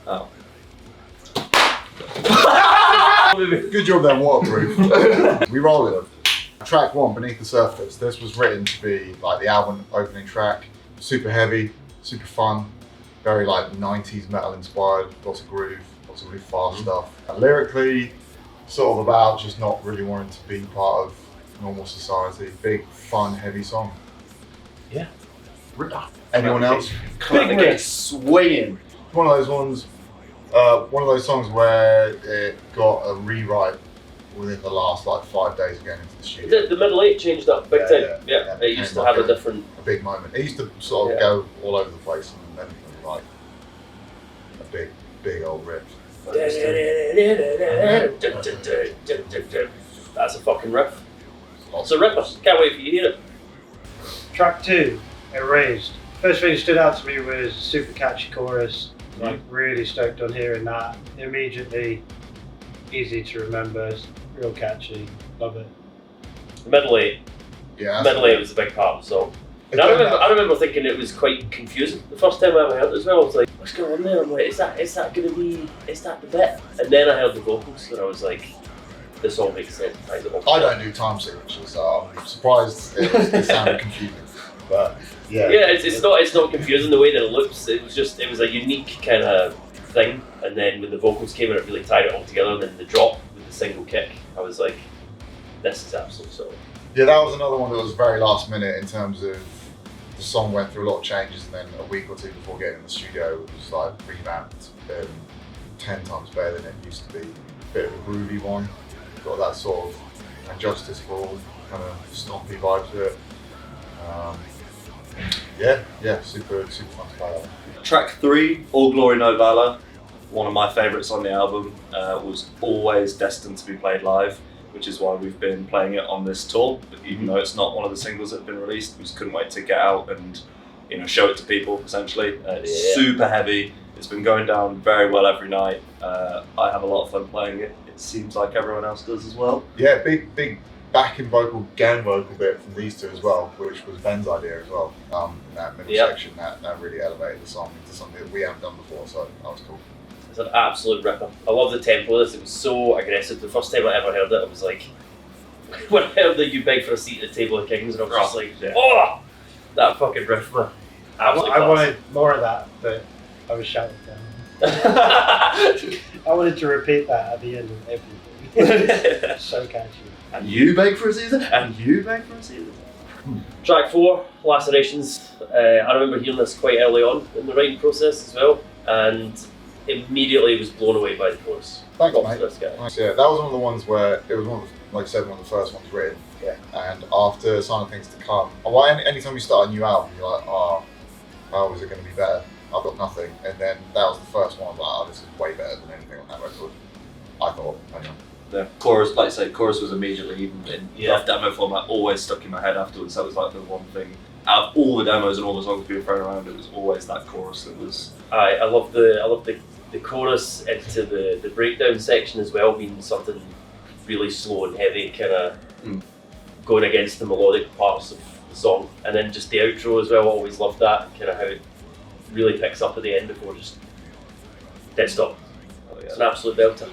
Oh. Good job they're waterproof. We roll it. Track 1, Beneath the Surface. This was written to be like the album opening track. Super heavy, super fun, very like 90s metal inspired, lots of groove, lots of really fast stuff. And lyrically, sort of about just not really wanting to be part of normal society. Big, fun, heavy song. Yeah. Anyone else? Big swinging. One of those ones, one of those songs where it got a rewrite within the last like 5 days of getting into the studio. The middle 8 changed up big time. Yeah, it used to have a different... A big moment. It used to sort of go all over the place and then like a big old riff. That's a fucking riff. It's a ripper. Can't wait for you to hear it. Track 2, Erased. First thing that stood out to me was super catchy chorus. Like really stoked on hearing that. Immediately easy to remember, real catchy, love it. The middle 8. Yeah. Middle 8 was a big part of the song. And I remember thinking it was quite confusing. The first time I ever heard it as well, I was like, what's going on there? I'm like, is that the bit? And then I heard the vocals and I was like, this all makes sense. I don't do time signatures, so I'm surprised it sounded confusing. But yeah. Yeah, it's not confusing the way that it looks. It was a unique kind of thing. And then when the vocals came in, it really tied it all together. And then the drop with the single kick, I was like, this is absolute solid. Yeah, that was another one that was very last minute in terms of the song went through a lot of changes, and then a week or two before getting in the studio it was like revamped 10 times better than it used to be. A bit of a groovy one, got that sort of And Justice for All kind of stompy vibe to it. Super fun to play that. Track 3, All Glory No Valour, one of my favourites on the album, was always destined to be played live, which is why we've been playing it on this tour. Even though it's not one of the singles that have been released, we just couldn't wait to get out and show it to people. Essentially, it's super heavy. It's been going down very well every night. I have a lot of fun playing it. It seems like everyone else does as well. Yeah, big backing vocal, gang vocal bit from these two as well, which was Ben's idea as well. In that middle section, that really elevated the song into something that we haven't done before, so that was cool. It's an absolute ripper. I love the tempo of this. It was so aggressive. The first time I ever heard it, I was like, when I heard that you beg for a seat at the table of kings, and I was just like, oh, that fucking riff, man. Absolutely I wanted more of that, but I was shouting down. I wanted to repeat that at the end of everything. So catchy. And you beg for a season, and you beg for a season. Track 4, Lacerations. I remember hearing this quite early on in the writing process as well, and immediately was blown away by the chorus. Thanks, mate. This guy. Thanks. Yeah, that was one of the ones where it was one of the, like I said, one of the first ones written. Yeah. And after Sign of Things to Come, anytime you start a new album, you're like, how is it going to be better? I've got nothing. And then that was the first one. I was like, this is way better than anything on that record. I thought, anyway. The chorus, like I say, chorus was immediately even in rough demo format, always stuck in my head afterwards. That was like the one thing. Out of all the demos and all the songs being thrown around, it was always that chorus that was. I love the chorus into the breakdown section as well, being something really slow and heavy, kind of going against the melodic parts of the song, and then just the outro as well. Always loved that, kind of how it really picks up at the end before just dead stop. It's an absolute belter.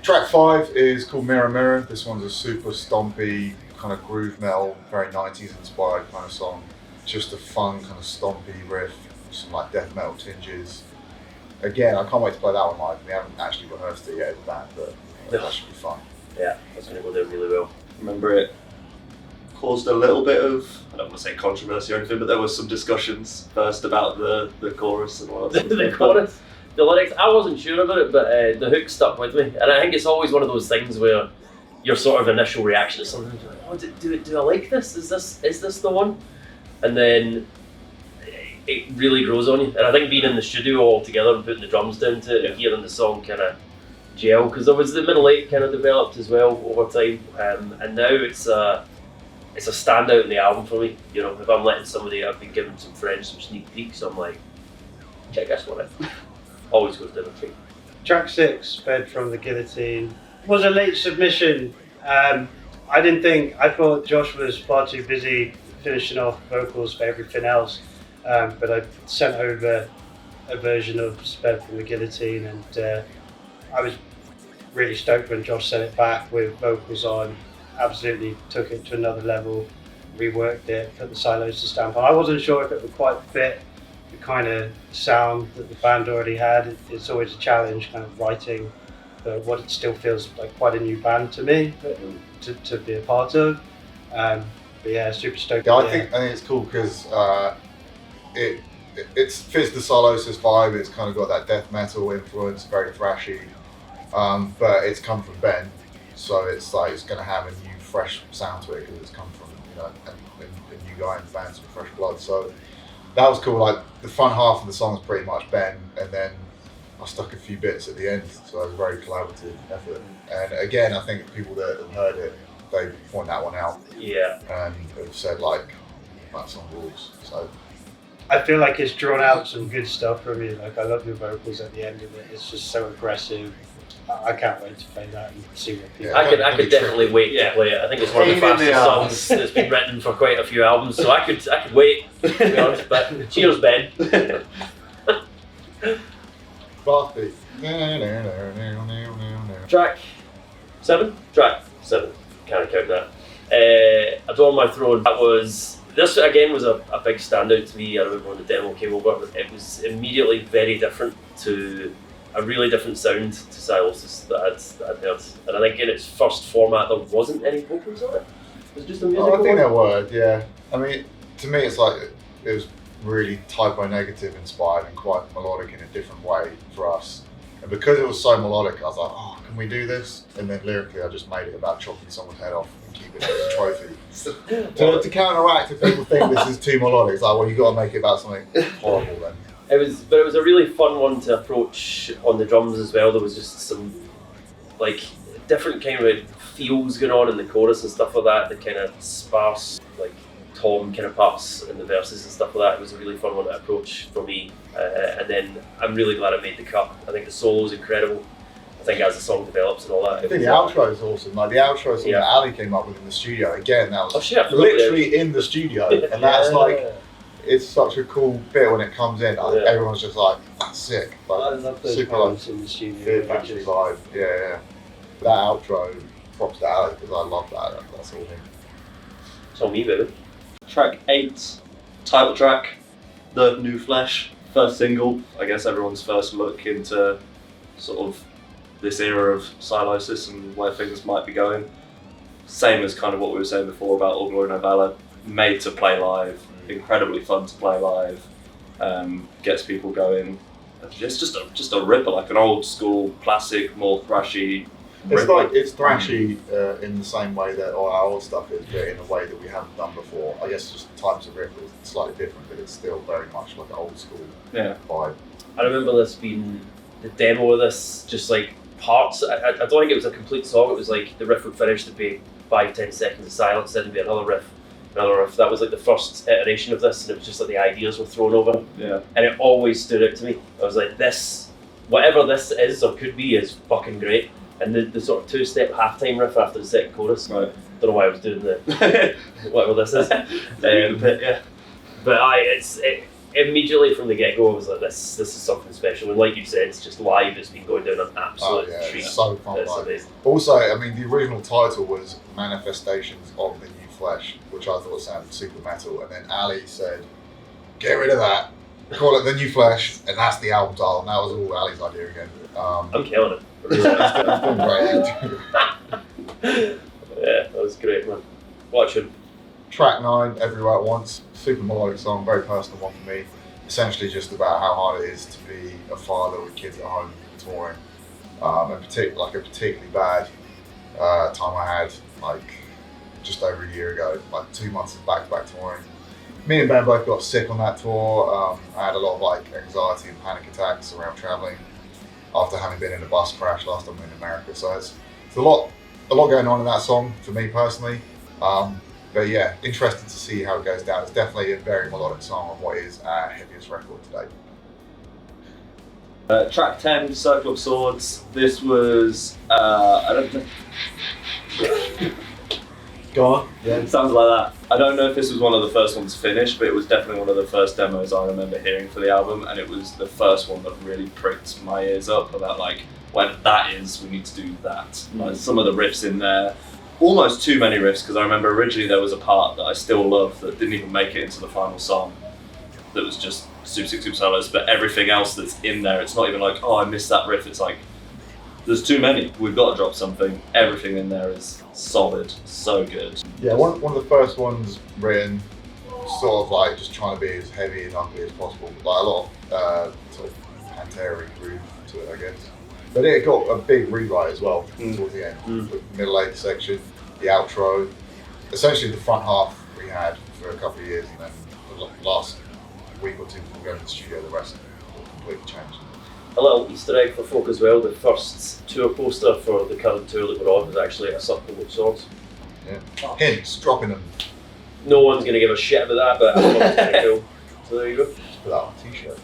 Track 5 is called Mirror Mirror. This one's a super stompy, kind of groove metal, very 90s inspired kind of song. Just a fun kind of stompy riff, some like death metal tinges. Again, I can't wait to play that one live. We haven't actually rehearsed it yet as a band, but that should be fun. Yeah, that's going to go down really well. Remember it caused a little bit of, I don't want to say controversy or anything, but there was some discussions first about the chorus and all that. The chorus? The lyrics, I wasn't sure about it, but the hook stuck with me. And I think it's always one of those things where your sort of initial reaction is something like, do I like this? Is this the one? And then it really grows on you. And I think being in the studio all together and putting the drums down to it and hearing the song kind of gel, because there was the middle 8 kind of developed as well over time. And now it's a standout in the album for me. If I'm letting somebody, I've been giving some friends some sneak peeks, I'm like, check this one out. Always goes down a treat. Track 6, Fed from the Guillotine, was a late submission. I thought Josh was far too busy finishing off vocals for everything else, but I sent over a version of Sped from the Guillotine, and I was really stoked when Josh sent it back with vocals on. Absolutely took it to another level, reworked it, put the Sylosis stamp on. I wasn't sure if it would quite fit the kind of sound that the band already had. It's always a challenge kind of writing what it still feels like quite a new band to me to be a part of. But yeah, super stoked. Yeah, I think it's cool because it fits the Sylosis vibe. It's kind of got that death metal influence, very thrashy, but it's come from Ben, so it's like it's going to have a new, fresh sound to it because it's come from a new guy in the band, some fresh blood. So that was cool. Like the front half of the song is pretty much Ben, and then I stuck a few bits at the end, so it was a very collaborative effort. And again, I think people that have heard it, they point that one out. Yeah. And have said like, that song rules. So I feel like it's drawn out some good stuff from you. Like I love your vocals at the end of it. It's just so aggressive. I can't wait to play that and see what people. Yeah. I could definitely wait to play it. I think it's one of the fastest songs that's been written for quite a few albums, so I could wait, to be honest. But cheers, Ben. Bathbeat. Track 7? Track 7. Can't count that. Adorn My Throne. This again was a big standout to me. I remember when the demo came over, it was immediately very different to a really different sound to Sylosis that I'd heard. And I think in its first format there wasn't any vocals on it. It was just a musical I think one. there were, yeah. I mean, to me it's like, it was really typo negative inspired and quite melodic in a different way for us. And because it was so melodic, I was like, oh, can we do this? And then lyrically, I just made it about chopping someone's head off and keeping it as a trophy. to counteract if people think this is too melodic, it's like, well, you got to make it about something horrible then. It was a really fun one to approach on the drums as well. There was just some like different kind of feels going on in the chorus and stuff like that. The kind of sparse like tom kind of parts in the verses and stuff like that. It was a really fun one to approach for me. And then I'm really glad I made the cut. I think the solo is incredible. I think as the song develops and all that. I think the outro is awesome. Like the outro song that Ali came up with in the studio. Again, that was literally in the studio, and that's like, it's such a cool bit when it comes in. Like, everyone's just like, that's sick. Like, I love those super parts in the studio. Fear Factory vibe. Yeah. That outro, props to Ali because I love that. That's all him. It's all me, baby. Track 8, title track, The New Flesh, first single. I guess everyone's first look into sort of this era of Sylosis and where things might be going. Same as kind of what we were saying before about All Glory No Valour, made to play live, incredibly fun to play live, gets people going. It's just a ripper, like an old school classic, more thrashy. It's thrashy in the same way that all our old stuff is, but in a way that we haven't done before. I guess just the types of riff is slightly different, but it's still very much like an old school vibe. I remember this being the demo of this, just like parts. I don't think it was a complete song. It was like the riff would finish, there'd be 5-10 seconds of silence, then there'd be another riff. That was like the first iteration of this, and it was just like the ideas were thrown over. Yeah. And it always stood out to me. I was like, this, whatever this is or could be, is fucking great. And the sort of 2-step halftime riff after the second chorus. Right. Don't know why I was doing the whatever this is. But immediately from the get-go, I was like, this is something special. And like you said, it's just live. It's been going down an absolute treat. It's so fun. It's amazing. Also, I mean, the original title was Manifestations of the New Flesh, which I thought sounded super metal. And then Ali said, get rid of that, call it The New Flesh, and that's the album title. And that was all Ali's idea again. I'm killing it. It's been great. Yeah, that was great, man. Watch it. Track 9, Everywhere at Once, super melodic song, very personal one for me. Essentially just about how hard it is to be a father with kids at home touring. And a particularly bad time I had like just over a year ago, like 2 months of back-to-back touring. Me and Ben both got sick on that tour. I had a lot of like anxiety and panic attacks around traveling after having been in a bus crash last time in America. So it's a lot going on in that song for me personally. But yeah, interested to see how it goes down. It's definitely a very melodic song on what is our heaviest record today. Track 10, Circle of Swords. This was, I don't know. Go on. Yeah. Sounds like that. I don't know if this was one of the first ones finished, but it was definitely one of the first demos I remember hearing for the album, and it was the first one that really pricked my ears up about like, whatever that is, we need to do that. Like some of the riffs in there, almost too many riffs, because I remember originally there was a part that I still love that didn't even make it into the final song, that was just super solos, but everything else that's in there, it's not even like, oh, I missed that riff, it's like, there's too many, we've got to drop something. Everything in there is solid, so good. Yeah, one of the first ones written, sort of like just trying to be as heavy and ugly as possible, but like a lot of sort of Pantera groove to it, I guess. But it got a big rewrite as well towards the end. The middle 8 section, the outro, essentially the front half we had for a couple of years, and then the last week or two before going to the studio, the rest completely changed. A little Easter egg for folk as well, the first tour poster for the current tour that we're on was actually a circle with swords. Yeah. Hints, dropping them. No one's going to give a shit about that, but I thought it was kind of cool. So there you go. Just put that on a t-shirt.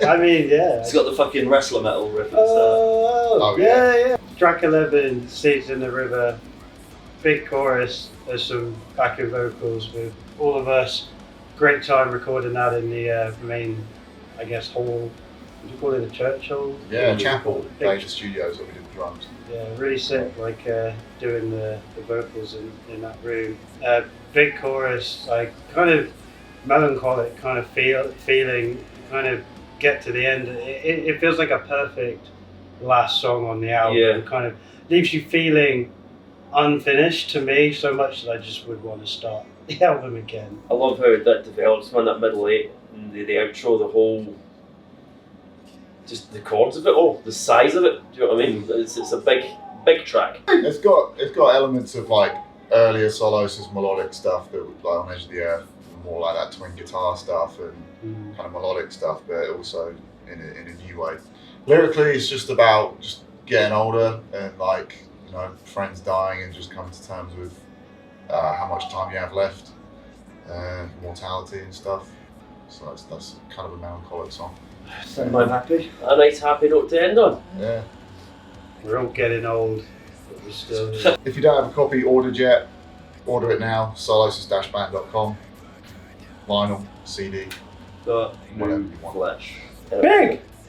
I mean, yeah. It's got the fucking wrestler metal riff and stuff. Oh, yeah. yeah. Track 11, Seeds in the River, big chorus, there's some backing vocals with all of us. Great time recording that in the main, I guess, hall. Would you call it a church hall? Yeah, chapel. Major studios where we did the drums. Yeah, really sick, like doing the vocals in that room. Big chorus, like kind of melancholic kind of feeling, kind of get to the end. It feels like a perfect last song on the album. Yeah. It kind of leaves you feeling unfinished to me so much that I just would want to start the album again. I love how that develops, man, that middle 8, and the outro, the whole, just the chords of it all, the size of it, do you know what I mean? It's a big track. It's got elements of like earlier Sylosis melodic stuff that would like on Edge of the Earth, more like that twin guitar stuff and kind of melodic stuff, but also in a new way. Lyrically, it's just about just getting older and like, you know, friends dying and just coming to terms with how much time you have left, mortality and stuff. So that's kind of a melancholic song. So I'm happy. A nice happy note to end on. Yeah. We're all getting old, but we're still here. If you don't have a copy ordered yet, order it now. Sylosis-band.com. Vinyl, CD, Got whatever new you want. flesh. Big!